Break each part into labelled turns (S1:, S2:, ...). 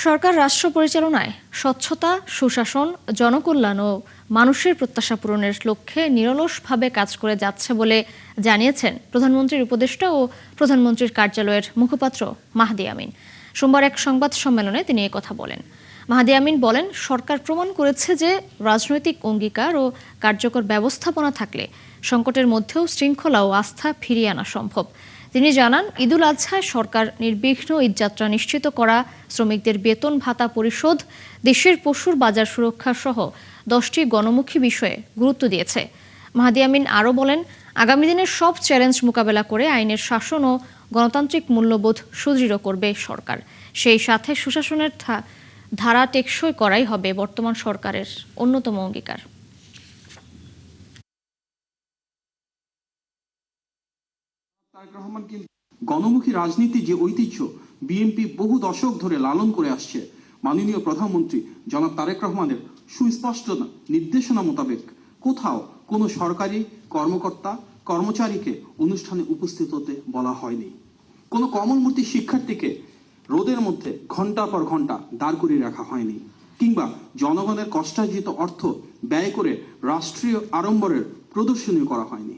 S1: সরকার রাষ্ট্র পরিচালনায় স্বচ্ছতা, সুশাসন, জনকল্যাণ ও মানুষের প্রত্যাশা পূরণের লক্ষ্যে নিরলসভাবে কাজ করে যাচ্ছে বলে জানিয়েছেন প্রধানমন্ত্রীর উপদেষ্টা ও প্রধানমন্ত্রীর কার্যালয়ের মুখপাত্র মাহদি আমিন। সোমবার এক সংবাদ সম্মেলনে তিনি একথা বলেন। মাহদি আমিন বলেন, সরকার প্রমাণ করেছে যে রাজনৈতিক অঙ্গীকার ও কার্যকর ব্যবস্থাপনা থাকলে সংকটের মধ্যেও শৃঙ্খলা ও আস্থা ফিরিয়ে আনা সম্ভব। তিনি জানান, ঈদুল আজহায় সরকার নির্বিঘ্ন ঈদযাত্রা নিশ্চিত করা, শ্রমিকদের বেতন ভাতা পরিশোধ, দেশের পশুর বাজার সুরক্ষা সহ 10টি গণমুখী বিষয়ে গুরুত্ব দিয়েছে। মাহদি আমিন আরও বলেন, আগামী দিনের সব চ্যালেঞ্জ মোকাবেলা করে আইনের শাসন ও গণতান্ত্রিক মূল্যবোধ সুদৃঢ় করবে সরকার। সেই সাথে সুশাসনের ধারা টেকসই করাই হবে বর্তমান সরকারের অন্যতম অঙ্গীকার।
S2: গণমুখী রাজনীতি যে ঐতিহ্য বিএনপি বহু দশক ধরে লালন করে আসছে, মাননীয় প্রধানমন্ত্রী জনাব তারেক রহমানের সুস্পষ্ট নির্দেশনা মোতাবেক কোথাও কোনো সরকারি কর্মকর্তা কর্মচারীকে অনুষ্ঠানে উপস্থিত হতে বলা হয়নি। কোনো কমলমূর্তি শিক্ষার্থীকে রোদের মধ্যে ঘন্টা পর ঘন্টা দাঁড় করিয়ে রাখা হয়নি, কিংবা জনগণের কষ্টার্জিত অর্থ ব্যয় করে রাষ্ট্রীয় আড়ম্বরের প্রদর্শনী করা হয়নি।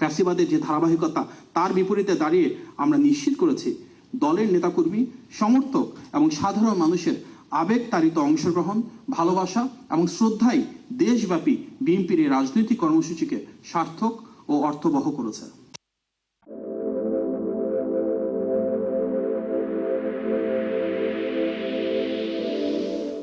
S2: ফ্যাসিবাদের যে ধারাবাহিকতা, তার বিপরীতে দাঁড়িয়ে আমরা নিশ্চিত করেছি দলের নেতাকর্মী, সমর্থক এবং সাধারণ মানুষের আবেগতাড়িত অংশগ্রহণ, ভালোবাসা এবং শ্রদ্ধাই দেশব্যাপী বিএনপির এই রাজনৈতিক কর্মসূচিকে সার্থক ও অর্থবহ করেছে।